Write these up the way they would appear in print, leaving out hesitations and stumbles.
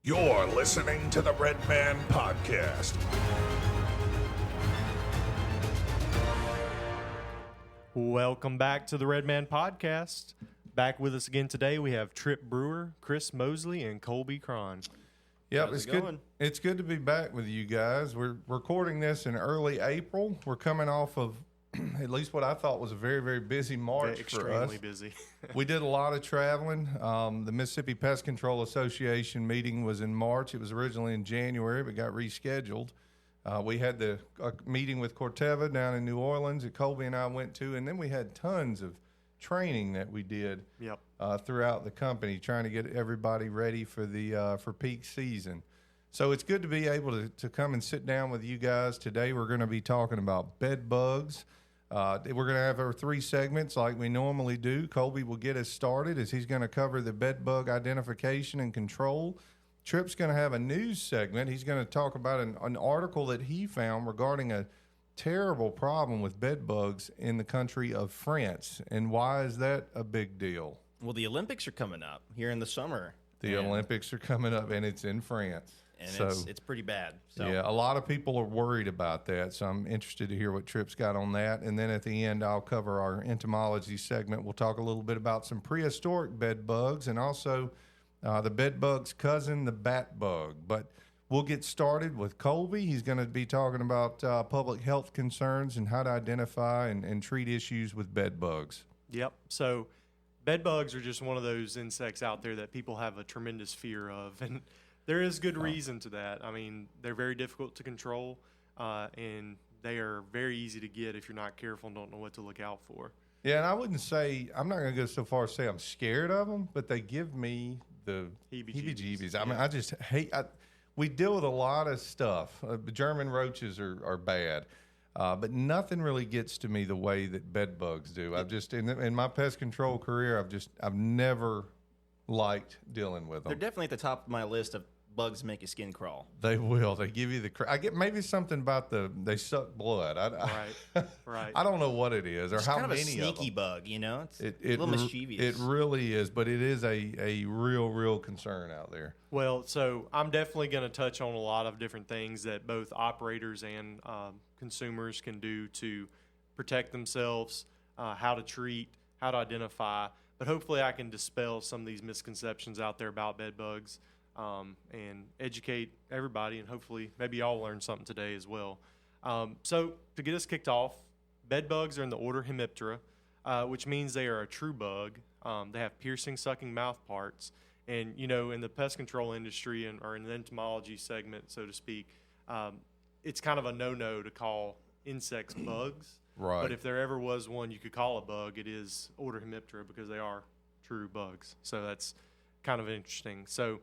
You're listening to the Red Man Podcast. Welcome back to the Red Man Podcast. Back with us again today, we have Tripp Brewer, Chris Mosley, and Kolby Krohn. Yep, it's good. It's good to be back with you guys. We're recording this in early April. We're coming off of at least what I thought was a very, very busy March for us. Extremely busy. We did a lot of traveling. The Mississippi Pest Control Association meeting was in March. It was originally in January, but got rescheduled. We had the meeting with Corteva down in New Orleans that Kolby and I went to, and then we had tons of training that we did throughout the company, trying to get everybody ready for the for peak season. So it's good to be able to come and sit down with you guys. Today we're going to be talking about bed bugs. We're going to have our 3 segments like we normally do. Kolby will get us started as he's going to cover the bed bug identification and control. Tripp's going to have a news segment. He's going to talk about an article that he found regarding a terrible problem with bed bugs in the country of France. And why is that a big deal? Well, the Olympics are coming up here in the summer. The Olympics are coming up, and it's in France. And so, it's pretty bad. So. Yeah, a lot of people are worried about that, so I'm interested to hear what Tripp's got on that. And then at the end, I'll cover our entomology segment. We'll talk a little bit about some prehistoric bed bugs and also the bed bug's cousin, the bat bug. But we'll get started with Kolby. He's going to be talking about public health concerns and how to identify and treat issues with bed bugs. Yep. So bed bugs are just one of those insects out there that people have a tremendous fear of. And there is good reason to that. I mean, they're very difficult to control, and they are very easy to get if you're not careful and don't know what to look out for. Yeah, and I wouldn't say, I'm not going to go so far as to say I'm scared of them, but they give me the heebie-jeebies. I mean, I just hate, we deal with a lot of stuff. German roaches are bad, but nothing really gets to me the way that bed bugs do. I've just, in my pest control career, I've never liked dealing with them. They're definitely at the top of my list of bugs make your skin crawl. They will. They give you the. I get maybe something about they suck blood. Right. I don't know what it is or It's how kind of many a sneaky of them. bug, you know. It's a little mischievous. It really is, but it is a real concern out there. Well, so I'm definitely going to touch on a lot of different things that both operators and consumers can do to protect themselves, how to treat, how to identify. But hopefully I can dispel some of these misconceptions out there about bed bugs and educate everybody, and hopefully maybe y'all learn something today as well. So to get us kicked off, bed bugs are in the order Hemiptera, which means they are a true bug. They have piercing, sucking mouth parts. And, you know, in the pest control industry or in the entomology segment, so to speak, it's kind of a no-no to call insects bugs. Right. But if there ever was one you could call a bug, it is order Hemiptera because they are true bugs. So that's kind of interesting. So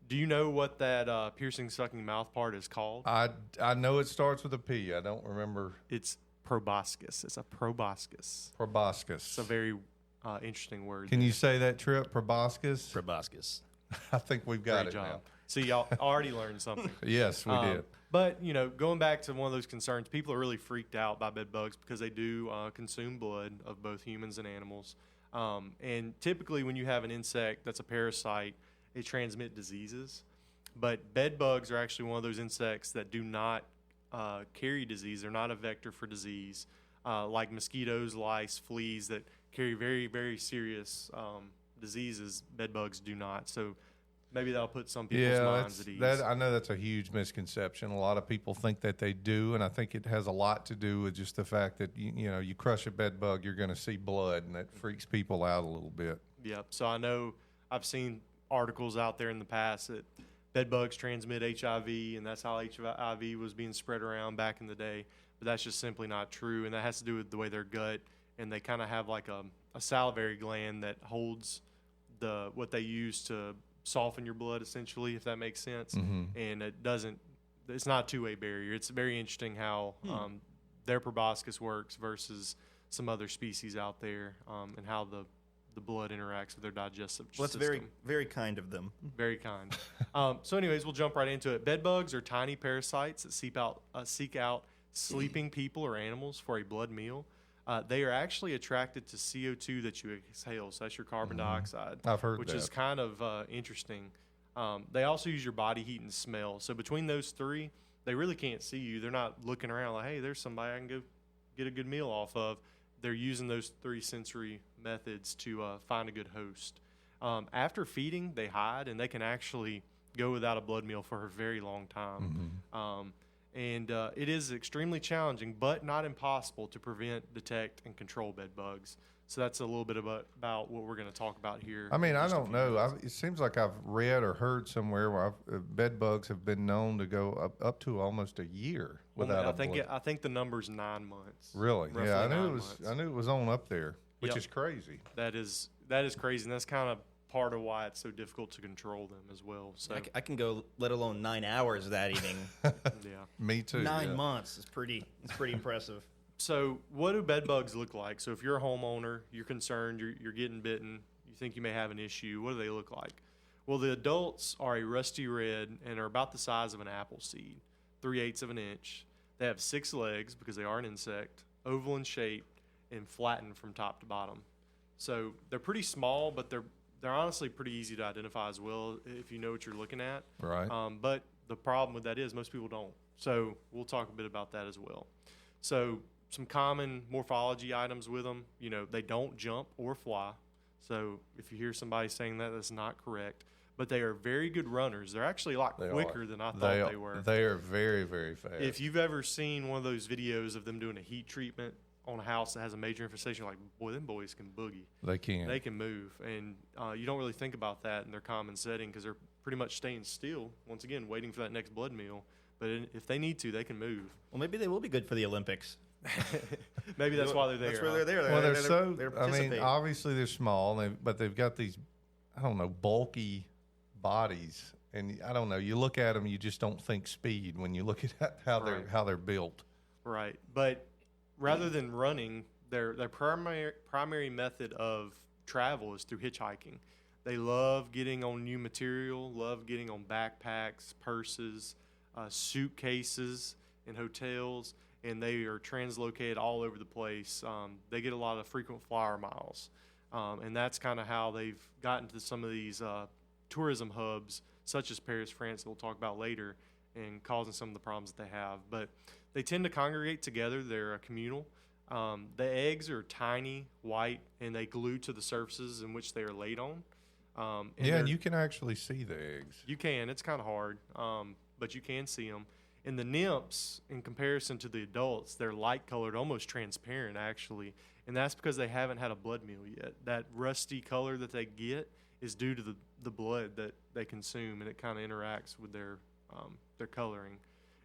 do you know what that piercing, sucking mouth part is called? I know it starts with a P. I don't remember. It's proboscis. It's a proboscis. Proboscis. It's a very interesting word. Can you say that, Tripp? Proboscis? Proboscis. I think we've got Great it job. now. So y'all already learned something. Yes, we did. But, you know, going back to one of those concerns, people are really freaked out by bed bugs because they do consume blood of both humans and animals. And typically when you have an insect that's a parasite, they transmit diseases. But bed bugs are actually one of those insects that do not carry disease. They're not a vector for disease, like mosquitoes, lice, fleas that carry very, very serious diseases. Bed bugs do not. So maybe that'll put some people's minds at ease. I know that's a huge misconception. A lot of people think that they do, and I think it has a lot to do with just the fact that you crush a bed bug, you're going to see blood, and that freaks people out a little bit. Yep. So I know I've seen articles out there in the past that bed bugs transmit HIV, and that's how HIV was being spread around back in the day. But that's just simply not true, and that has to do with the way their gut, and they kind of have like a salivary gland that holds what they use to soften your blood, essentially, if that makes sense. Mm-hmm. And it's not a two-way barrier. It's very interesting how their proboscis works versus some other species out there, and how the blood interacts with their digestive system. Well, that's very, very kind of them. Very kind. So anyways, we'll jump right into it. Bed bugs are tiny parasites that seek out sleeping people or animals for a blood meal. They are actually attracted to CO2 that you exhale, so that's your carbon dioxide. I've heard which that. is kind of interesting. They also use your body heat and smell. So between those three, they really can't see you. They're not looking around like, hey, there's somebody I can go get a good meal off of. They're using those 3 sensory methods to find a good host. After feeding, they hide, and they can actually go without a blood meal for a very long time. It is extremely challenging, but not impossible to prevent, detect, and control bed bugs. So that's a little bit about what we're going to talk about here. I mean, I don't know. It seems like I've read or heard somewhere where bed bugs have been known to go up to almost a year without I think the number's 9 months. Really? Yeah, I knew it was on up there, which is crazy. That is crazy, and that's kind of part of why it's so difficult to control them as well. So I can go, let alone 9 hours without eating. yeah, me too. 9 months is pretty impressive. So what do bed bugs look like? So if you're a homeowner, you're concerned, you're getting bitten, you think you may have an issue, what do they look like? Well, the adults are a rusty red and are about the size of an apple seed, 3/8 of an inch. They have 6 legs because they are an insect, oval in shape, and flattened from top to bottom. So they're pretty small, but they're honestly pretty easy to identify as well if you know what you're looking at. Right. But the problem with that is most people don't. So we'll talk a bit about that as well. So some common morphology items with them, they don't jump or fly. So if you hear somebody saying that, that's not correct. But they are very good runners. They're actually a lot quicker than I thought they were. They are very, very fast. If you've ever seen one of those videos of them doing a heat treatment on a house that has a major infestation, you're like, boy, them boys can boogie. They can. They can move. And you don't really think about that in their common setting because they're pretty much staying still, once again, waiting for that next blood meal. But if they need to, they can move. Well, maybe they will be good for the Olympics. Maybe that's why they're there. That's where they're there. Well, they're obviously they're small, but they've got these, bulky bodies. And I don't know, you look at them, you just don't think speed when you look at how they're built. Right. But rather than running, their primary method of travel is through hitchhiking. They love getting on new material, love getting on backpacks, purses, suitcases in hotels, and they are translocated all over the place. They get a lot of frequent flyer miles, and that's kind of how they've gotten to some of these tourism hubs, such as Paris, France, that we'll talk about later, and causing some of the problems that they have. But they tend to congregate together. They're communal. The eggs are tiny, white, and they glue to the surfaces in which they are laid on. And you can actually see the eggs. You can. It's kind of hard, but you can see them. And the nymphs, in comparison to the adults, they're light-colored, almost transparent, actually. And that's because they haven't had a blood meal yet. That rusty color that they get is due to the blood that they consume, and it kind of interacts with their coloring.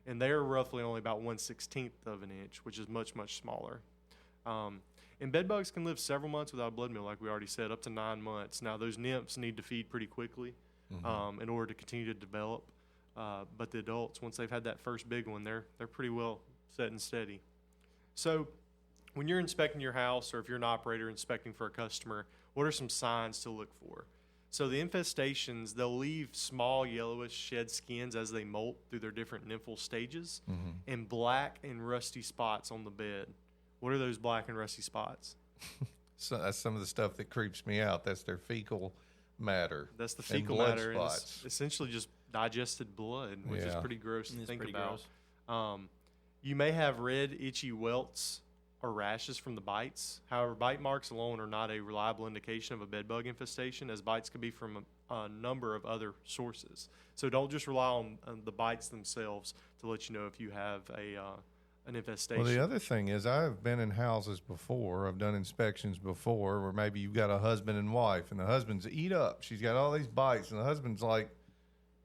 And they're roughly only about 1/16 of an inch, which is much, much smaller. And bed bugs can live several months without a blood meal, like we already said, up to 9 months. Now, those nymphs need to feed pretty quickly in order to continue to develop. But the adults, once they've had that first big one, they're pretty well set and steady. So when you're inspecting your house, or if you're an operator inspecting for a customer, what are some signs to look for? So the infestations, they'll leave small yellowish shed skins as they molt through their different nymphal stages, and black and rusty spots on the bed. What are those black and rusty spots? So that's some of the stuff that creeps me out. That's their fecal matter. That's the fecal matter. And it's essentially just digested blood, which is pretty gross to think about. You may have red, itchy welts or rashes from the bites. However, bite marks alone are not a reliable indication of a bed bug infestation, as bites could be from a number of other sources. So don't just rely on the bites themselves to let you know if you have an infestation. Well, the other thing is, I've been in houses before, I've done inspections before, where maybe you've got a husband and wife, and the husband's eat up. She's got all these bites, and the husband's like,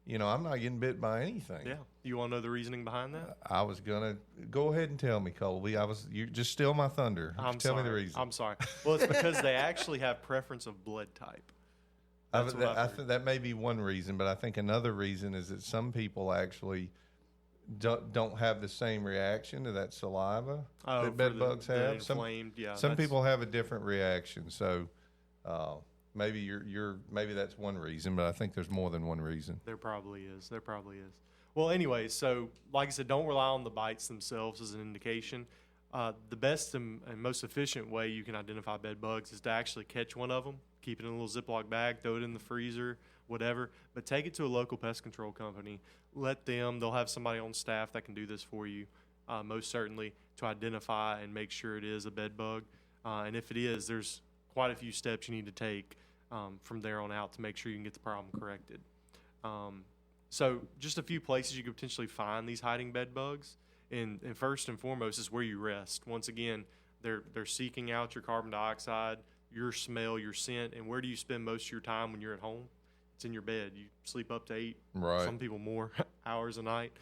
I'm not getting bit by anything. Yeah. You want to know the reasoning behind that? I was going to go ahead and tell me, Kolby. You just steal my thunder. Tell me the reason. I'm sorry. Well, it's because they actually have preference of blood type. I think that may be one reason, but I think another reason is that some people actually don't have the same reaction to that saliva that bed bugs have. Some people have a different reaction. So maybe maybe that's one reason, but I think there's more than one reason. There probably is. Well, anyway, so like I said, don't rely on the bites themselves as an indication. The best and most efficient way you can identify bed bugs is to actually catch one of them, keep it in a little Ziploc bag, throw it in the freezer, whatever. But take it to a local pest control company. They'll have somebody on staff that can do this for you, most certainly, to identify and make sure it is a bed bug. And if it is, there's quite a few steps you need to take from there on out to make sure you can get the problem corrected. So just a few places you could potentially find these hiding bed bugs. And first and foremost is where you rest. Once again, they're seeking out your carbon dioxide, your smell, your scent. And where do you spend most of your time when you're at home? It's in your bed. You sleep up to 8, Right. some people more hours a night.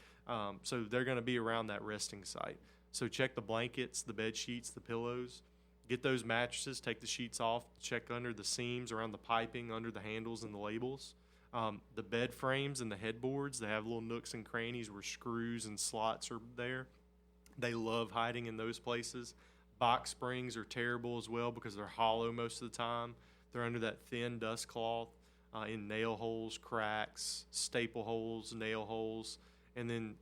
So they're going to be around that resting site. So check the blankets, the bed sheets, the pillows. Get those mattresses, take the sheets off, check under the seams, around the piping, under the handles and the labels. The bed frames and the headboards, they have little nooks and crannies where screws and slots are there. They love hiding in those places. Box springs are terrible as well because they're hollow most of the time. They're under that thin dust cloth in nail holes, cracks, staple holes, nail holes, and then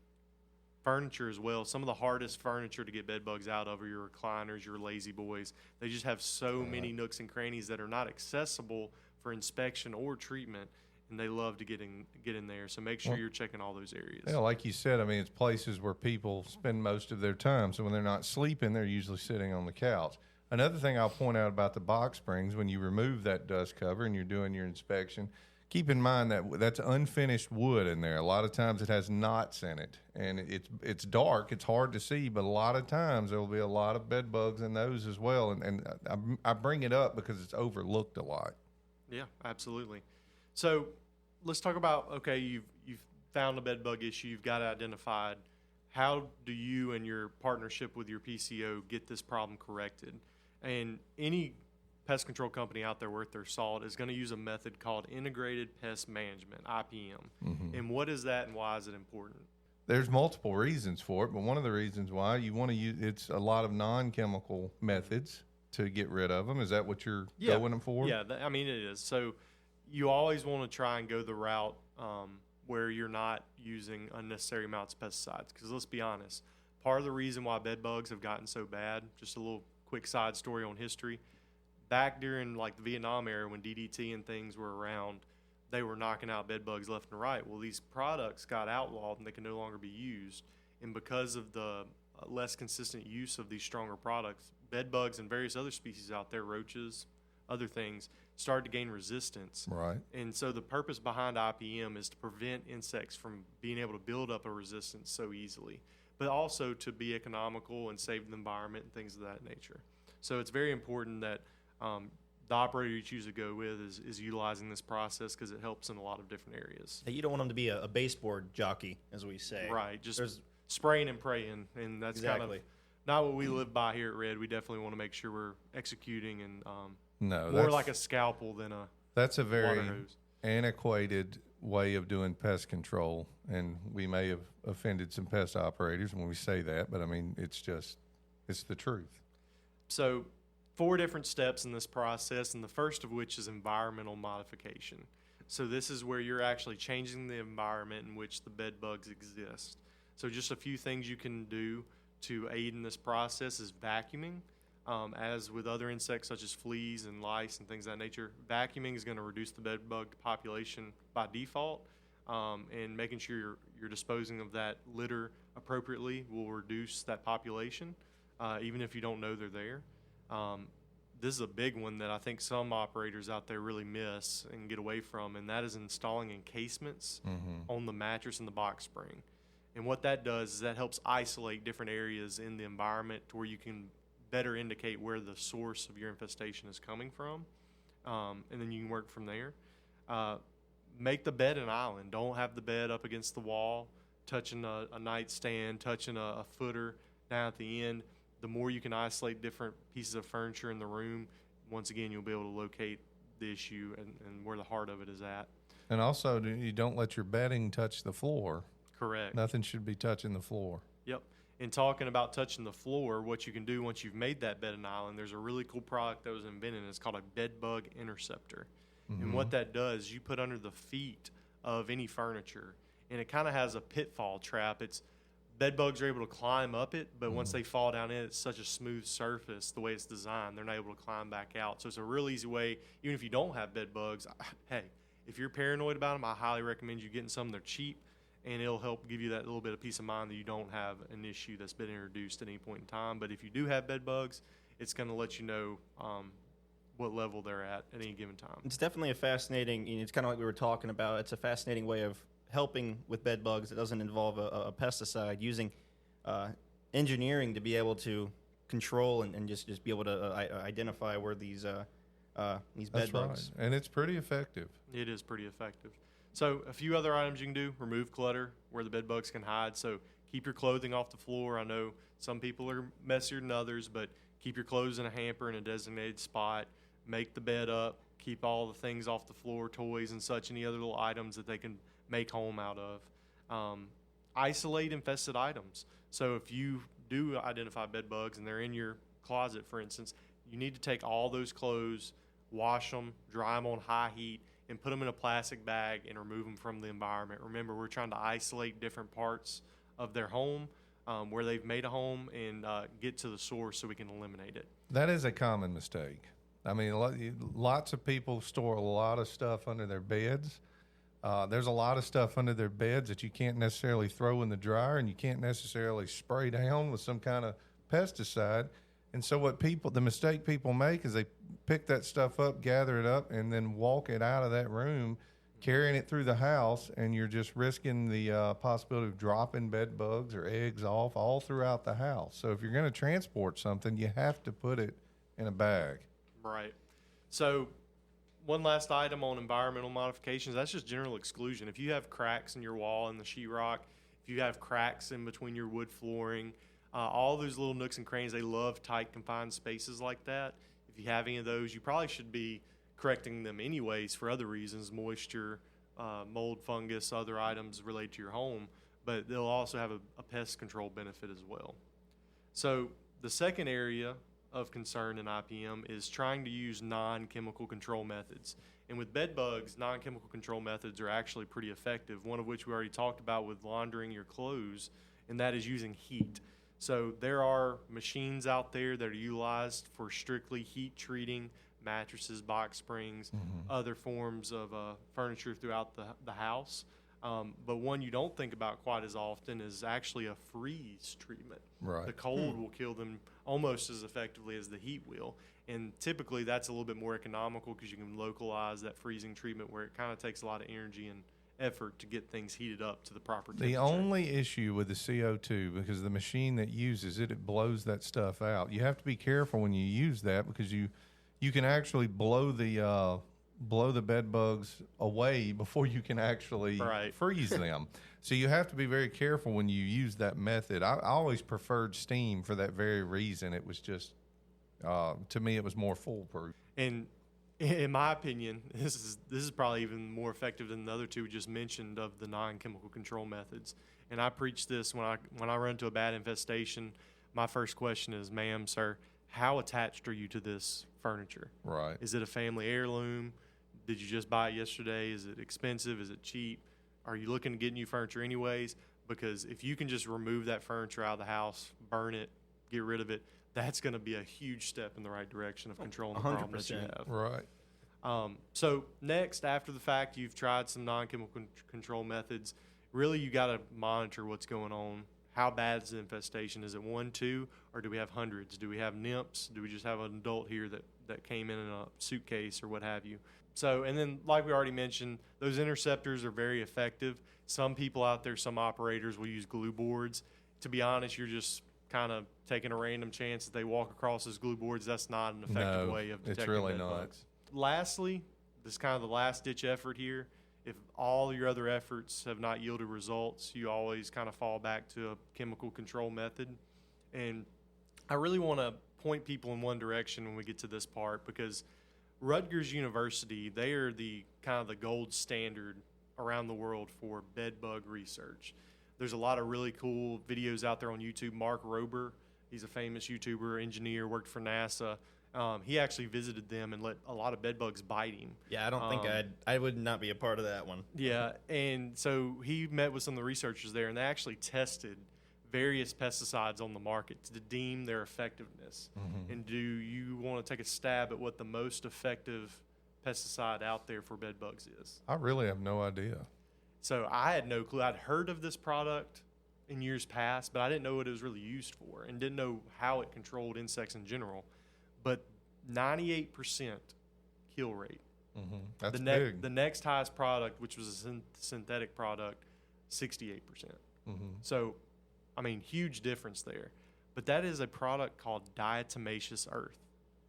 furniture as well. Some of the hardest furniture to get bed bugs out of are your recliners, your lazy boys. They just have so many nooks and crannies that are not accessible for inspection or treatment, and they love to get in there. So make sure you're checking all those areas. Yeah, like you said, I mean, it's places where people spend most of their time. So when they're not sleeping, they're usually sitting on the couch. Another thing I'll point out about the box springs, when you remove that dust cover and you're doing your inspection, keep in mind that that's unfinished wood in there. A lot of times it has knots in it, and it's dark. It's hard to see, but a lot of times there will be a lot of bed bugs in those as well. And I bring it up because it's overlooked a lot. Yeah, absolutely. So let's talk about, okay, you've found a bed bug issue, you've got it identified. How do you and your partnership with your PCO get this problem corrected? And any pest control company out there worth their salt is going to use a method called integrated pest management, IPM. Mm-hmm. And what is that and why is it important? There's multiple reasons for it, but one of the reasons why you want to use, it's a lot of non-chemical methods to get rid of them. Is that what you're going for? Yeah, I mean, it is. So you always want to try and go the route where you're not using unnecessary amounts of pesticides. Because let's be honest, part of the reason why bed bugs have gotten so bad, just a little quick side story on history, back during like the Vietnam era when DDT and things were around, they were knocking out bed bugs left and right. Well, these products got outlawed and they can no longer be used. And because of the less consistent use of these stronger products, bed bugs and various other species out there, roaches, other things, started to gain resistance. Right. And so the purpose behind IPM is to prevent insects from being able to build up a resistance so easily, but also to be economical and save the environment and things of that nature. So it's very important that the operator you choose to go with is utilizing this process because it helps in a lot of different areas. You don't want them to be a baseboard jockey, as we say. Right, just spraying and praying, and that's kind of not what we live by here at Red. We definitely want to make sure we're executing and more like a scalpel than a That's a very water hose. antiquated way of doing pest control, and we may have offended some pest operators when we say that, but I mean, it's the truth. So 4 different steps in this process, and the first of which is environmental modification. So this is where you're actually changing the environment in which the bed bugs exist. So just a few things you can do to aid in this process is vacuuming. As with other insects such as fleas and lice and things of that nature, vacuuming is going to reduce the bed bug population by default, and making sure you're disposing of that litter appropriately will reduce that population, even if you don't know they're there. This is a big one that I think some operators out there really miss and get away from, and that is installing encasements on the mattress and the box spring. And what that does is that helps isolate different areas in the environment to where you can better indicate where the source of your infestation is coming from, and then you can work from there. Make the bed an island. Don't have the bed up against the wall, touching a nightstand, touching a footer down at the end. The more you can isolate different pieces of furniture in the room, once again, you'll be able to locate the issue and where the heart of it is at. And also, you don't let your bedding touch the floor. Correct. Nothing should be touching the floor. Yep. And talking about touching the floor, what you can do once you've made that bed an island, there's a really cool product that was invented. It's called a bedbug interceptor. And what that does, you put under the feet of any furniture, and it kind of has a pitfall trap. Bed bugs are able to climb up it, but once they fall down in it, it's such a smooth surface, the way it's designed, they're not able to climb back out. So it's a real easy way, even if you don't have bed bugs, hey, if you're paranoid about them, I highly recommend you getting some. They're cheap, and it'll help give you that little bit of peace of mind that you don't have an issue that's been introduced at any point in time. But if you do have bed bugs, it's going to let you know what level they're at any given time. It's definitely a fascinating, it's kind of like we were talking about, it's a fascinating way of helping with bed bugs that doesn't involve a pesticide, using engineering to be able to control and just be able to identify where these bed That's bugs. right. And it's pretty effective. It is pretty effective. So a few other items you can do: remove clutter where the bed bugs can hide. So keep your clothing off the floor. I know some people are messier than others, but keep your clothes in a hamper in a designated spot. Make the bed up. Keep all the things off the floor, toys and such, any other little items that they can make home out of. Isolate infested items. So if you do identify bed bugs and they're in your closet, for instance, you need to take all those clothes, wash them, dry them on high heat, and put them in a plastic bag and remove them from the environment. Remember, we're trying to isolate different parts of their home where they've made a home and get to the source so we can eliminate it. That is a common mistake. I mean, lots of people store a lot of stuff under their beds. There's a lot of stuff under their beds that you can't necessarily throw in the dryer, and you can't necessarily spray down with some kind of pesticide. And so the mistake people make is they pick that stuff up, gather it up, and then walk it out of that room, carrying it through the house, and you're just risking the possibility of dropping bed bugs or eggs off all throughout the house. So if you're going to transport something, you have to put it in a bag. Right. So one last item on environmental modifications, that's just general exclusion. If you have cracks in your wall and the sheetrock, if you have cracks in between your wood flooring, all those little nooks and crannies, they love tight, confined spaces like that. If you have any of those, you probably should be correcting them anyways for other reasons, moisture, mold, fungus, other items related to your home, but they'll also have a pest control benefit as well. So the second area of concern in IPM is trying to use non-chemical control methods. And with bed bugs, non-chemical control methods are actually pretty effective, one of which we already talked about with laundering your clothes, and that is using heat. So there are machines out there that are utilized for strictly heat treating mattresses, box springs, other forms of furniture throughout the house. But one you don't think about quite as often is actually a freeze treatment. Right. The cold will kill them almost as effectively as the heat will. And typically that's a little bit more economical because you can localize that freezing treatment where it kind of takes a lot of energy and effort to get things heated up to the proper temperature. The only issue with the CO2, because the machine that uses it, it blows that stuff out. You have to be careful when you use that because you can actually blow the bed bugs away before you can actually freeze them. So you have to be very careful when you use that method. I always preferred steam for that very reason. It was just, to me, it was more foolproof. And in my opinion, this is probably even more effective than the other two we just mentioned of the non-chemical control methods. And I preach this when I run into a bad infestation. My first question is, ma'am, sir, how attached are you to this furniture? Right. Is it a family heirloom? Did you just buy it yesterday? Is it expensive? Is it cheap? Are you looking to get new furniture anyways? Because if you can just remove that furniture out of the house, burn it, get rid of it, that's going to be a huge step in the right direction of controlling the problem that you have. Right. So next, after the fact, you've tried some non-chemical control methods. Really, you got to monitor what's going on. How bad is the infestation? Is it 1, 2, or do we have hundreds? Do we have nymphs? Do we just have an adult here that came in a suitcase or what have you? So, and then like we already mentioned, those interceptors are very effective. Some people out there, some operators will use glue boards. To be honest, you're just kind of taking a random chance that they walk across those glue boards. That's not an effective way of detecting it's really bed not. bugs. Lastly, this is kind of the last ditch effort here. If all your other efforts have not yielded results, you always kind of fall back to a chemical control method. And I really want to point people in one direction when we get to this part, because Rutgers University, they are the kind of the gold standard around the world for bed bug research. There's a lot of really cool videos out there on YouTube. Mark Rober, he's a famous YouTuber, engineer, worked for NASA. He actually visited them and let a lot of bed bugs bite him. Yeah, I don't think I would not be a part of that one. Yeah, and so he met with some of the researchers there, and they actually tested various pesticides on the market to deem their effectiveness. And do you want to take a stab at what the most effective pesticide out there for bed bugs is. I really have no idea. So I had no clue. I'd heard of this product in years past, but I didn't know what it was really used for and didn't know how it controlled insects in general. But 98% kill rate. Mm-hmm. That's The next highest product, which was a synthetic product, 68%. Mm-hmm. So, I mean, huge difference there. But that is a product called diatomaceous earth.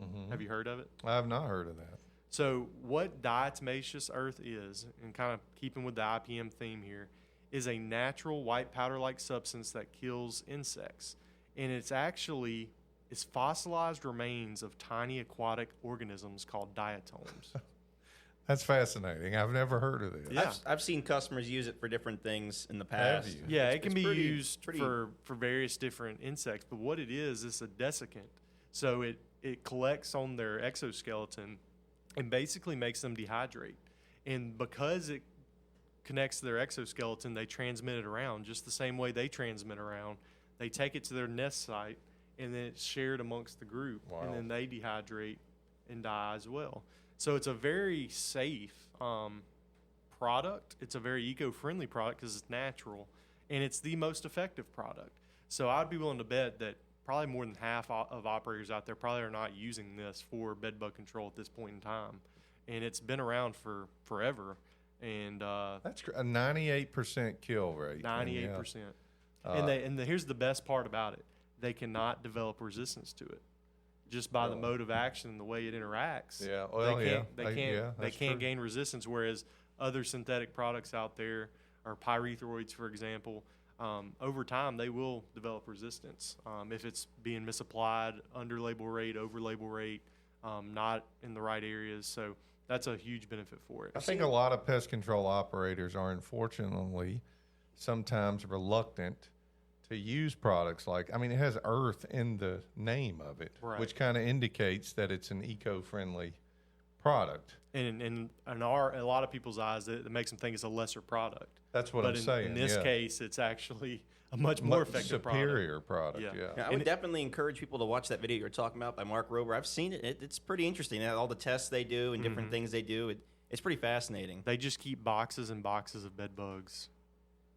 Mm-hmm. Have you heard of it? I have not heard of that. So what diatomaceous earth is, and kind of keeping with the IPM theme here, is a natural white powder-like substance that kills insects. And it's fossilized remains of tiny aquatic organisms called diatoms. That's fascinating. I've never heard of this. Yeah. I've seen customers use it for different things in the past. Have you? Yeah, it can be used pretty- for various different insects, but what it is a desiccant. So it collects on their exoskeleton and basically makes them dehydrate. And because it connects to their exoskeleton, they transmit it around just the same way they transmit around. They take it to their nest site, and then it's shared amongst the group, Wow. and then they dehydrate and die as well. So it's a very safe product. It's a very eco-friendly product because it's natural, and it's the most effective product. So I'd be willing to bet that probably more than half of operators out there probably are not using this for bed bug control at this point in time. And it's been around for forever. And That's a 98% kill rate. 98%. Yeah. And here's the best part about it. They cannot develop resistance to it just by the mode of action and the way it interacts. Yeah, well, They that's can't true. gain resistance, whereas other synthetic products out there, or pyrethroids, for example, over time they will develop resistance if it's being misapplied, under label rate, over label rate, not in the right areas. So that's a huge benefit for it. I think a lot of pest control operators are unfortunately sometimes reluctant to use products like, I mean, it has earth in the name of it, Right. which kind of indicates that it's an eco-friendly product. And in a lot of people's eyes, it makes them think it's a lesser product. That's what but I'm saying. in this yeah. case, it's actually a much more Much effective superior product. Yeah. Yeah. Yeah, I would definitely encourage people to watch that video you're talking about by Mark Rober. I've seen it. It's pretty interesting. All the tests they do and different things they do. It's pretty fascinating. They just keep boxes and boxes of bed bugs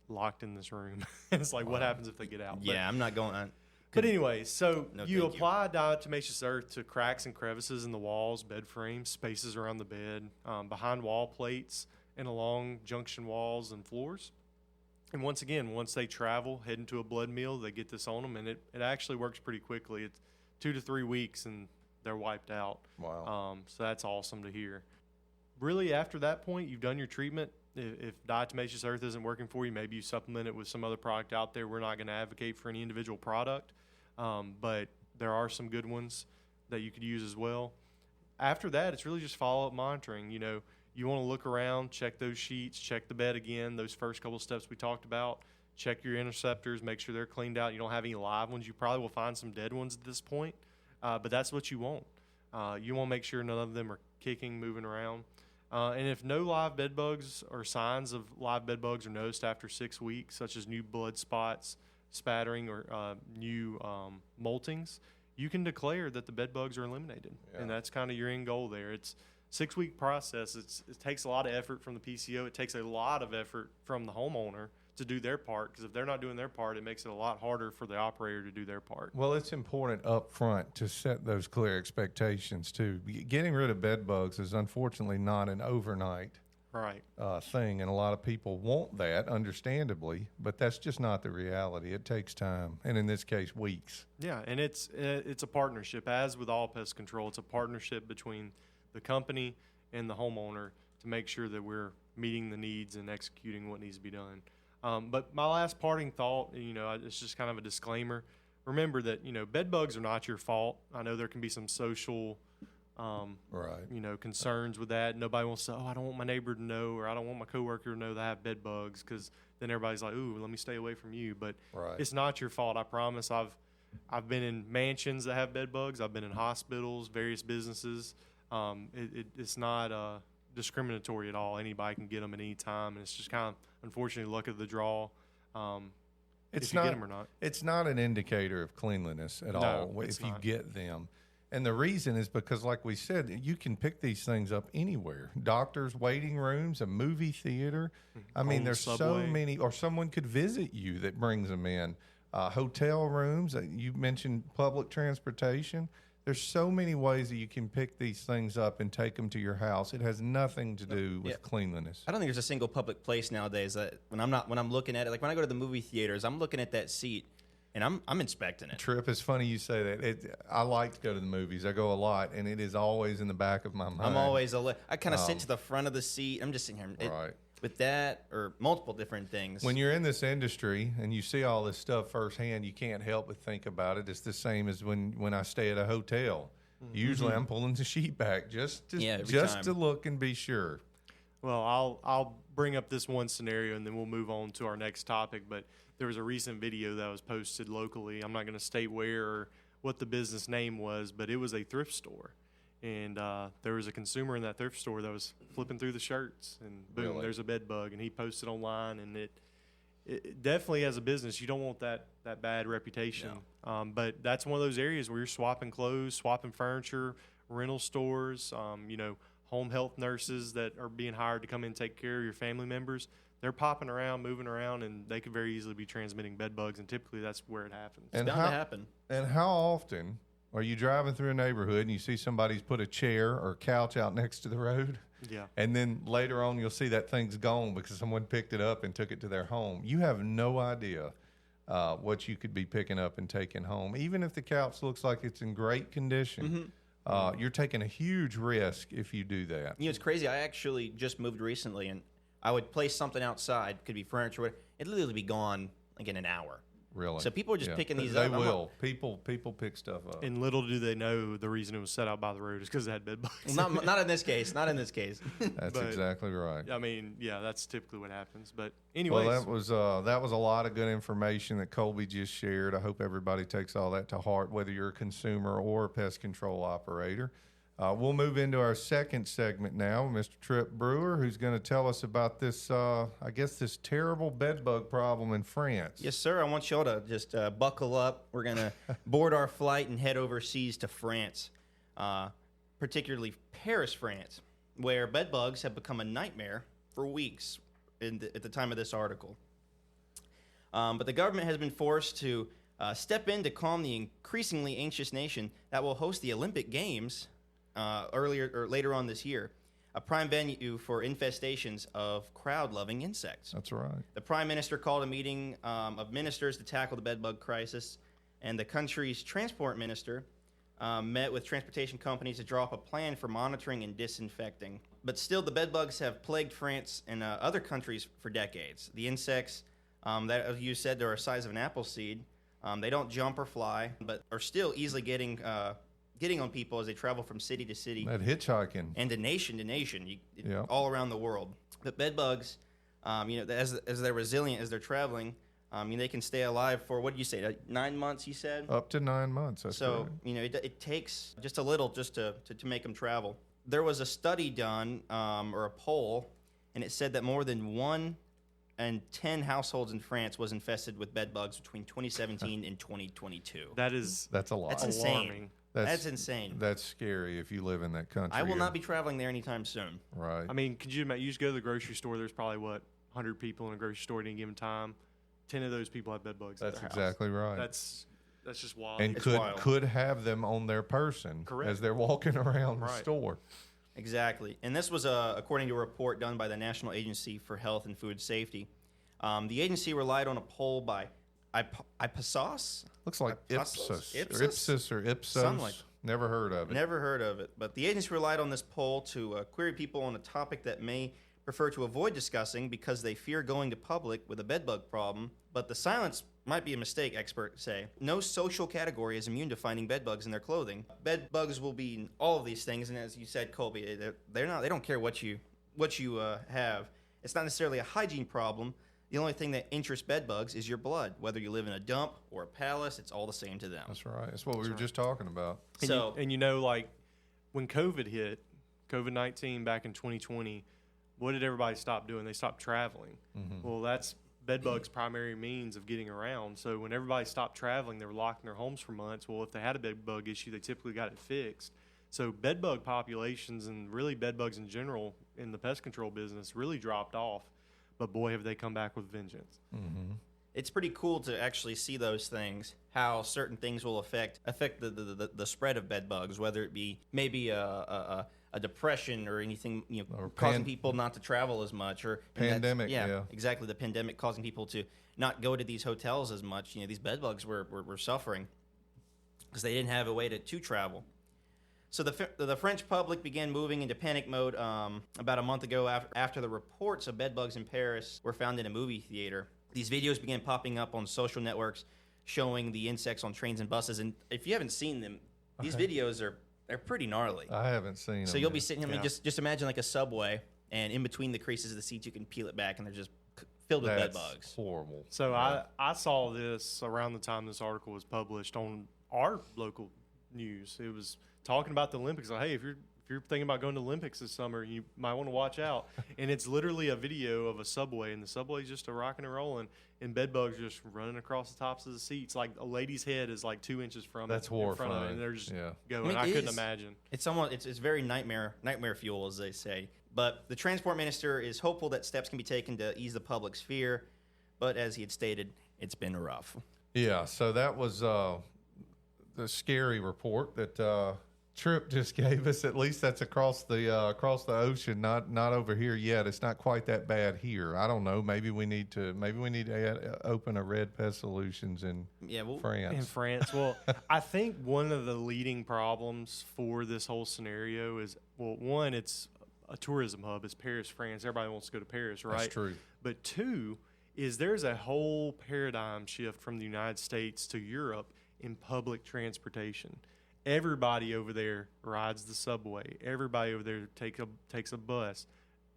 locked in this room. It's like, what happens if they get out? Yeah, I'm not going on. But anyway, so No, you thank you. apply diatomaceous earth to cracks and crevices in the walls, bed frames, spaces around the bed, behind wall plates, and along junction walls and floors. And once again, once they travel, head into a blood meal, they get this on them, and it actually works pretty quickly. It's 2 to 3 weeks, and they're wiped out. Wow. So that's awesome to hear. Really, after that point, you've done your treatment. If diatomaceous earth isn't working for you, maybe you supplement it with some other product out there. We're not going to advocate for any individual product, but there are some good ones that you could use as well. After that, it's really just follow-up monitoring. You know, you want to look around, check those sheets, check the bed again, those first couple steps we talked about. Check your interceptors, make sure they're cleaned out. You don't have any live ones. You probably will find some dead ones at this point, but that's what you want. You want to make sure none of them are kicking, moving around. And if no live bed bugs or signs of live bed bugs are noticed after 6 weeks, such as new blood spots, spattering, or new moltings, you can declare that the bed bugs are eliminated. Yeah. And that's kind of your end goal there. It's a 6-week process. It takes a lot of effort from the PCO. It takes a lot of effort from the homeowner to do their part, because if they're not doing their part, it makes it a lot harder for the operator to do their part. Well, it's important up front to set those clear expectations too. Getting rid of bed bugs is unfortunately not an overnight Right. thing, and a lot of people want that, understandably, but that's just not the reality. It takes time, and in this case, weeks. Yeah, and it's a partnership. As with all pest control, it's a partnership between the company and the homeowner to make sure that we're meeting the needs and executing what needs to be done. But my last parting thought, it's just kind of a disclaimer. Remember that, bed bugs are not your fault. I know there can be some social, Right. concerns with that. Nobody wants to say, I don't want my neighbor to know, or I don't want my coworker to know that I have bed bugs, because then everybody's like, ooh, let me stay away from you. But Right. it's not your fault, I promise. I've been in mansions that have bed bugs. I've been in hospitals, various businesses. It's not discriminatory at all. Anybody can get them at any time, and it's just kind of, unfortunately, luck of the draw. It's if you not, get them or not. It's not an indicator of cleanliness at all it's if you not. get them. And the reason is because, like we said, you can pick these things up anywhere. Doctors' waiting rooms, a movie theater. I mean, there's so Subway. many, or someone could visit you that brings them in. Hotel rooms, you mentioned public transportation. There's so many ways that you can pick these things up and take them to your house. It has nothing to do with cleanliness. I don't think there's a single public place nowadays that when I'm looking at it, like when I go to the movie theaters, I'm looking at that seat and I'm inspecting it. Tripp, it's funny you say that. I like to go to the movies. I go a lot, and it is always in the back of my mind. I'm always I kind of sit to the front of the seat. I'm just sitting here. Right. With that or multiple different things. When you're in this industry and you see all this stuff firsthand, you can't help but think about it. It's the same as when I stay at a hotel. Usually I'm pulling the sheet back just to look and be sure. Well, I'll bring up this one scenario and then we'll move on to our next topic. But there was a recent video that was posted locally. I'm not going to state where or what the business name was, but it was a thrift store. And there was a consumer in that thrift store that was flipping through the shirts, and boom, Really? there's a bed bug. And he posted online, and it definitely, as a business, you don't want that bad reputation. No. But that's one of those areas where you're swapping clothes, swapping furniture, rental stores, home health nurses that are being hired to come in and take care of your family members. They're popping around, moving around, and they could very easily be transmitting bed bugs, and typically that's where it happens. It's bound to happen. And how often are you driving through a neighborhood and you see somebody's put a chair or couch out next to the road? Yeah. And then later on you'll see that thing's gone because someone picked it up and took it to their home. You have no idea what you could be picking up and taking home. Even if the couch looks like it's in great condition, you're taking a huge risk if you do that. You know, it's crazy. I actually just moved recently, and I would place something outside, could be furniture, whatever. It'd literally be gone like in an hour. Really? So people are just picking these they up. They will. People pick stuff up. And little do they know the reason it was set out by the road is because it had bed bugs. Well, not in this case. Not in this case. That's exactly right. I mean, yeah, that's typically what happens. But anyways. Well, that was a lot of good information that Kolby just shared. I hope everybody takes all that to heart, whether you're a consumer or a pest control operator. We'll move into our second segment now, Mr. Tripp Brewer, who's going to tell us about this, this terrible bed bug problem in France. Yes, sir. I want y'all to just buckle up. We're going to board our flight and head overseas to France, particularly Paris, France, where bed bugs have become a nightmare for weeks at the time of this article. But the government has been forced to step in to calm the increasingly anxious nation that will host the Olympic Games later on this year, a prime venue for infestations of crowd-loving insects. That's right. The Prime Minister called a meeting of ministers to tackle the bedbug crisis, and the country's transport minister met with transportation companies to draw up a plan for monitoring and disinfecting. But still, the bedbugs have plagued France and other countries for decades. The insects that, as you said, they're the size of an apple seed. They don't jump or fly, but are still easily getting on people as they travel from city to city. That hitchhiking. And to nation, all around the world. But bed bugs, as they're resilient, as they're traveling, they can stay alive for, what did you say, 9 months, you said? Up to 9 months, that's So, right. it takes just a little just to make them travel. There was a study done, or a poll, and it said that more than 1 in 10 households in France was infested with bed bugs between 2017 and 2022. That's a lot. That's insane. Alarming. That's insane. That's scary if you live in that country. I will not be traveling there anytime soon. Right. I mean, could you imagine? You just go to the grocery store. There's probably 100 people in a grocery store at any given time. 10 of those people have bed bugs. That's at their exactly house. right. That's just wild. And could have them on their person Correct. as they're walking around the Right. store. Exactly. And this was according to a report done by the National Agency for Health and Food Safety. The agency relied on a poll by Ipsos. Looks like Ipsos? Ipsos or Ipsos. Something like- Never heard of it. Never heard of it. But the agency relied on this poll to query people on a topic that may prefer to avoid discussing because they fear going to public with a bedbug problem. But the silence might be a mistake, experts say. No social category is immune to finding bedbugs in their clothing. Bedbugs will be in all of these things, and as you said, Kolby, they're not. They don't care what you have. It's not necessarily a hygiene problem. The only thing that interests bedbugs is your blood. Whether you live in a dump or a palace, it's all the same to them. That's right. That's what we were just talking about. And like when COVID hit, COVID-19 back in 2020, what did everybody stop doing? They stopped traveling. Mm-hmm. Well, that's bedbugs' primary means of getting around. So when everybody stopped traveling, they were locked in their homes for months. Well, if they had a bedbug issue, they typically got it fixed. So bedbug populations and really bedbugs in general in the pest control business really dropped off. But boy, have they come back with vengeance. Mm-hmm. It's pretty cool to actually see those things, how certain things will affect the spread of bedbugs, whether it be maybe a depression or anything, Or causing people not to travel as much, or Pandemic, yeah. exactly, the pandemic causing people to not go to these hotels as much. These bedbugs were suffering because they didn't have a way to travel. So the French public began moving into panic mode about a month ago after the reports of bedbugs in Paris were found in a movie theater. These videos began popping up on social networks showing the insects on trains and buses. And if you haven't seen them, these videos they're pretty gnarly. I haven't seen them. So you'll be sitting, Yeah. just imagine like a subway, and in between the creases of the seats, you can peel it back, and they're just filled with That's bedbugs. horrible. So I saw this around the time this article was published on our local news. It was talking about the Olympics. Like, hey, if you're thinking about going to the Olympics this summer, you might want to watch out. And it's literally a video of a subway, and the subway's just a rocking and rolling, and bedbugs just running across the tops of the seats. Like a lady's head is like 2 inches from That's it, in front of it, horrifying. and they're just Yeah. going. I couldn't imagine. It's somewhat. It's very nightmare fuel, as they say. But the transport minister is hopeful that steps can be taken to ease the public's fear. But as he had stated, it's been rough. Yeah, so that was the scary report that Tripp just gave us. At least that's across the ocean, not over here yet. It's not quite that bad here. I don't know. Maybe we need to open a Red Pest Solutions in France. In France, well, I think one of the leading problems for this whole scenario is, well, one, it's a tourism hub. It's Paris, France. Everybody wants to go to Paris, right? That's true. But two is there's a whole paradigm shift from the United States to Europe in public transportation. Everybody over there rides the subway. Everybody over there takes a bus.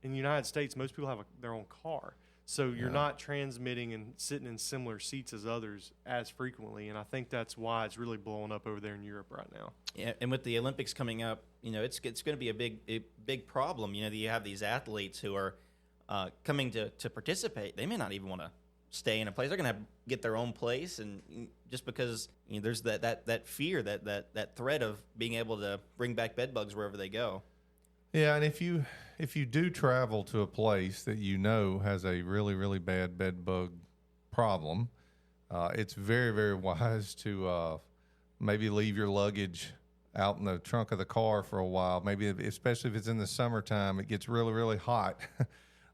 In the United States, most people have their own car. So you're not transmitting and sitting in similar seats as others as frequently. And I think that's why it's really blowing up over there in Europe right now. Yeah, and with the Olympics coming up, it's going to be a big problem. You have these athletes who are coming to participate. They may not even want to stay in a place. They're going to get their own place, and just because there's that fear, that threat of being able to bring back bedbugs wherever they go. Yeah, and if you do travel to a place that has a really, really bad bedbug problem, it's very, very wise to maybe leave your luggage out in the trunk of the car for a while. Maybe especially if it's in the summertime, it gets really, really hot.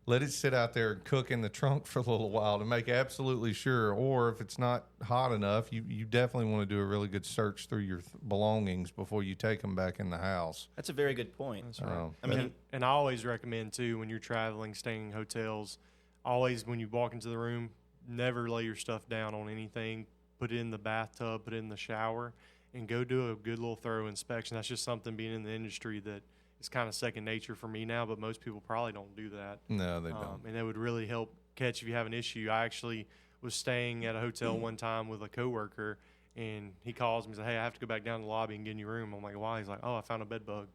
Let it sit out there and cook in the trunk for a little while to make absolutely sure. Or if it's not hot enough, you definitely want to do a really good search through your belongings before you take them back in the house. That's a very good point. That's right. And I always recommend, too, when you're traveling, staying in hotels, always when you walk into the room, never lay your stuff down on anything. Put it in the bathtub, put it in the shower, and go do a good little thorough inspection. That's just something, being in the industry, that it's kind of second nature for me now, but most people probably don't do that. No, they don't. And that would really help catch if you have an issue. I actually was staying at a hotel one time with a coworker, and he calls me and says, hey, I have to go back down to the lobby and get in your room. I'm like, why? He's like, oh, I found a bed bug.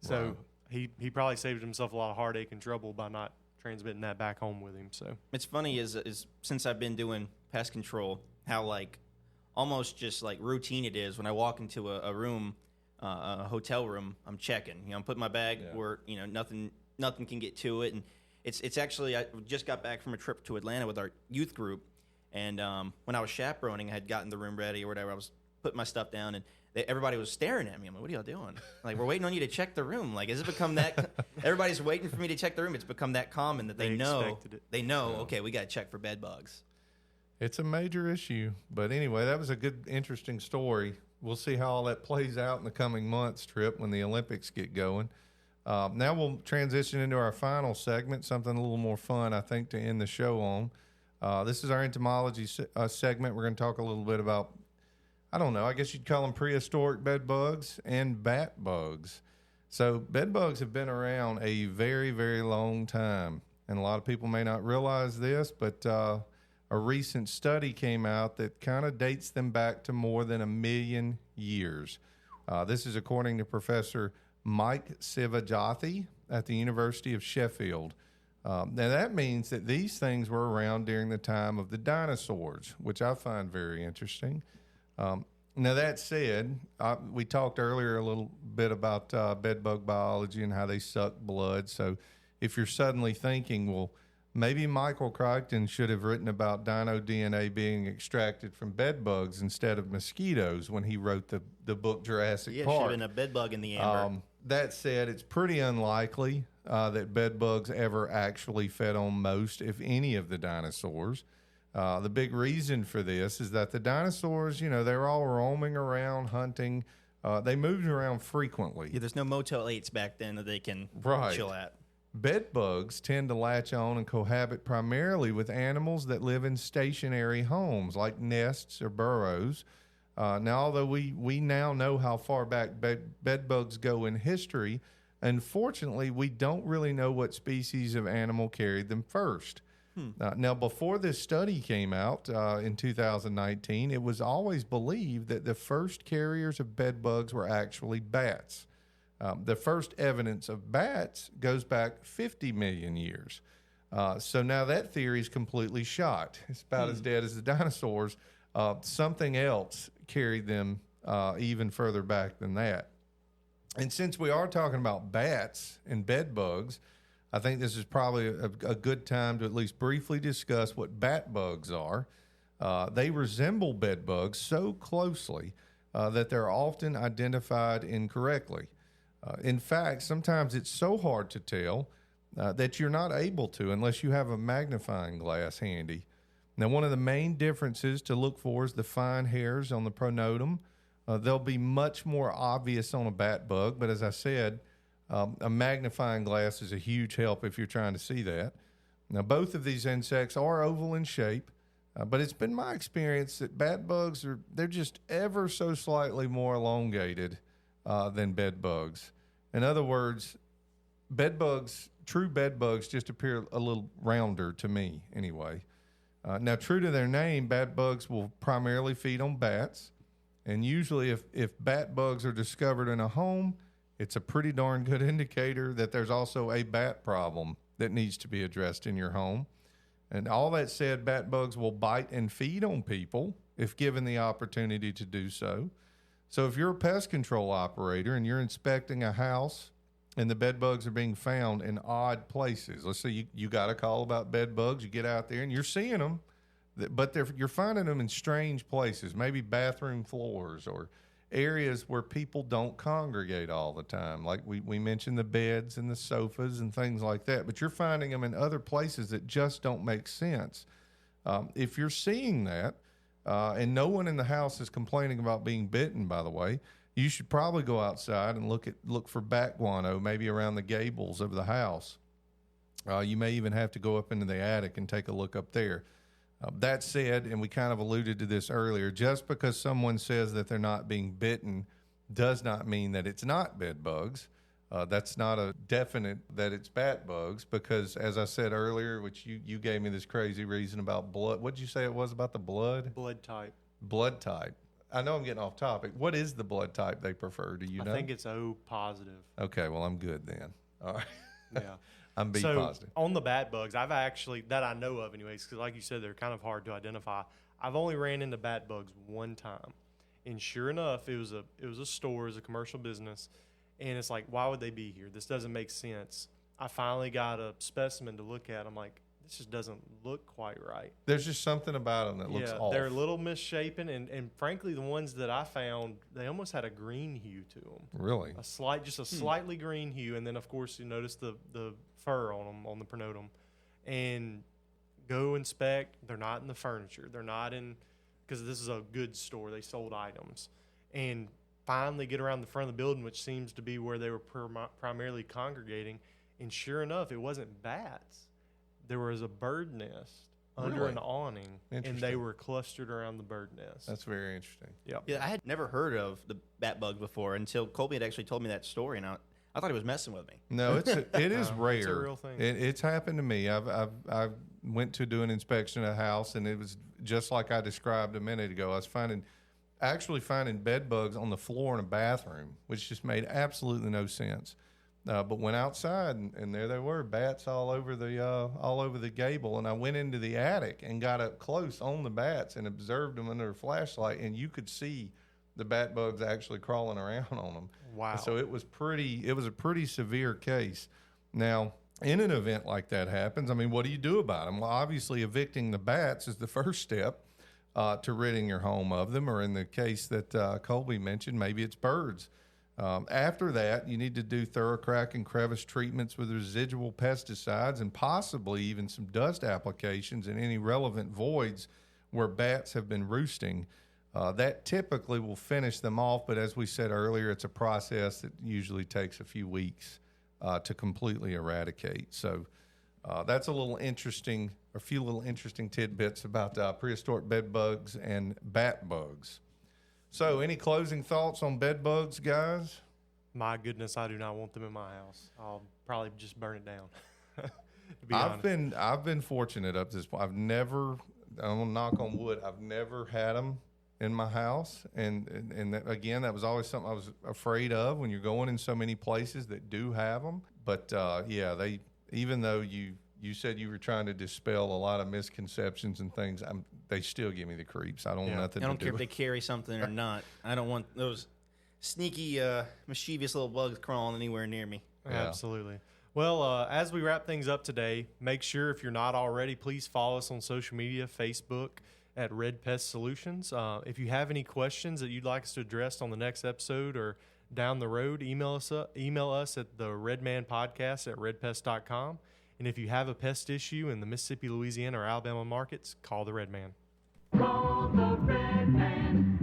So Wow. he probably saved himself a lot of heartache and trouble by not transmitting that back home with him. So It's funny is since I've been doing pest control, how almost just routine it is when I walk into a room. A hotel room, I'm checking. I'm putting my bag where nothing can get to it, and it's actually, I just got back from a trip to Atlanta with our youth group, and when I was chaperoning, I had gotten the room ready or whatever. I was putting my stuff down, and everybody was staring at me. I'm like, "What are y'all doing?" Like, we're waiting on you to check the room. Like, has it become that? Everybody's waiting for me to check the room. It's become that common that they know. expected it. They know. Okay, we got to check for bed bugs. It's a major issue. But anyway, that was a good, interesting story. We'll see how all that plays out in the coming months, Tripp, when the Olympics get going. Now we'll transition into our final segment, something a little more fun, I think, to end the show on. This is our entomology segment. We're going to talk a little bit about, I don't know, I guess you'd call them prehistoric bed bugs and bat bugs. So bed bugs have been around a very, very long time. And a lot of people may not realize this, but a recent study came out that kind of dates them back to more than 1 million years. This is according to Professor Mike Sivajathy at the University of Sheffield. Now, that means that these things were around during the time of the dinosaurs, which I find very interesting. Now, that said, we talked earlier a little bit about bedbug biology and how they suck blood. So if you're suddenly thinking, well, maybe Michael Crichton should have written about dino DNA being extracted from bedbugs instead of mosquitoes when he wrote the book Jurassic Yeah, Park. should have been a bedbug in the amber. That said, it's pretty unlikely that bedbugs ever actually fed on most, if any, of the dinosaurs. The big reason for this is that the dinosaurs, they were all roaming around, hunting. They moved around frequently. Yeah, there's no Motel 8s back then that they can chill at. Bedbugs tend to latch on and cohabit primarily with animals that live in stationary homes, like nests or burrows. Now, although we now know how far back bedbugs go in history, unfortunately, we don't really know what species of animal carried them first. Now, before this study came out in 2019, it was always believed that the first carriers of bedbugs were actually bats. The first evidence of bats goes back 50 million years. So now that theory is completely shot. It's about as dead as the dinosaurs. Something else carried them even further back than that. And since we are talking about bats and bedbugs, I think this is probably a good time to at least briefly discuss what batbugs are. They resemble bedbugs so closely that they're often identified incorrectly. In fact, sometimes it's so hard to tell that you're not able to unless you have a magnifying glass handy. Now, one of the main differences to look for is the fine hairs on the pronotum. They'll be much more obvious on a bat bug, but as I said, a magnifying glass is a huge help if you're trying to see that. Now, both of these insects are oval in shape, but it's been my experience that bat bugs they're just ever so slightly more elongated than bed bugs. In other words, true bed bugs just appear a little rounder to me anyway. Now, true to their name, bat bugs will primarily feed on bats. And usually if bat bugs are discovered in a home, it's a pretty darn good indicator that there's also a bat problem that needs to be addressed in your home. And all that said, bat bugs will bite and feed on people if given the opportunity to do so. So if you're a pest control operator and you're inspecting a house and the bed bugs are being found in odd places, let's say you got a call about bed bugs, you get out there and you're seeing them, but you're finding them in strange places, maybe bathroom floors or areas where people don't congregate all the time. Like we mentioned the beds and the sofas and things like that, but you're finding them in other places that just don't make sense. If you're seeing that, and no one in the house is complaining about being bitten, by the way, you should probably go outside and look for bat guano, maybe around the gables of the house. You may even have to go up into the attic and take a look up there. That said, and we kind of alluded to this earlier, just because someone says that they're not being bitten does not mean that it's not bed bugs. That's not a definite that it's bat bugs because, as I said earlier, which you gave me this crazy reason about blood. What did you say it was about the blood? Blood type. Blood type. I know I'm getting off topic. What is the blood type they prefer? Do you know? I think it's O positive. Okay, well, I'm good then. All right. Yeah. I'm B positive. On the bat bugs, I've actually, that I know of anyways, because like you said, they're kind of hard to identify. I've only ran into bat bugs one time. And sure enough, it was a store, it was a commercial business. And it's like, why would they be here? This doesn't make sense. I finally got a specimen to look at. I'm like, this just doesn't look quite right. There's just something about them that looks off. They're a little misshapen. And frankly, the ones that I found, they almost had a green hue to them. Really? Just a slightly green hue. And then, of course, you notice the fur on them, on the pronotum. And go inspect. They're not in the furniture. They're not in, because this is a goods store. They sold items. And finally get around the front of the building, which seems to be where they were primarily congregating. And sure enough, it wasn't bats. There was a bird nest under an awning, and they were clustered around the bird nest. That's very interesting. Yep. Yeah, I had never heard of the bat bug before until Kolby had actually told me that story, and I thought he was messing with me. No, it is rare. It's a real thing. It's happened to me. I went to do an inspection of a house, and it was just like I described a minute ago. I was actually finding bed bugs on the floor in a bathroom, which just made absolutely no sense. But went outside, and there they were, bats all over the gable. And I went into the attic and got up close on the bats and observed them under a flashlight, and you could see the bat bugs actually crawling around on them. Wow! And so it was a pretty severe case. Now, in an event like that happens, I mean, what do you do about them? Well, obviously, evicting the bats is the first step to ridding your home of them, or in the case that Kolby mentioned, maybe it's birds. After that, you need to do thorough crack and crevice treatments with residual pesticides and possibly even some dust applications in any relevant voids where bats have been roosting. That typically will finish them off, but as we said earlier, it's a process that usually takes a few weeks to completely eradicate. So that's a few little interesting tidbits about prehistoric bed bugs and bat bugs. So, any closing thoughts on bed bugs, guys? My goodness, I do not want them in my house. I'll probably just burn it down. To be honest. I've been fortunate up to this point. I'm gonna knock on wood. I've never had them in my house, and that, again, that was always something I was afraid of when you're going in so many places that do have them. But they, even though you said you were trying to dispel a lot of misconceptions and things, they still give me the creeps. I don't want nothing to do. I don't care if they carry something or not. I don't want those sneaky, mischievous little bugs crawling anywhere near me. Yeah. Absolutely. Well, as we wrap things up today, make sure, if you're not already, please follow us on social media, Facebook at Red Pest Solutions. If you have any questions that you'd like us to address on the next episode or down the road, email us at the redmanpodcast at redpest.com. And if you have a pest issue in the Mississippi, Louisiana, or Alabama markets, call the Red Man. Call the Red Man.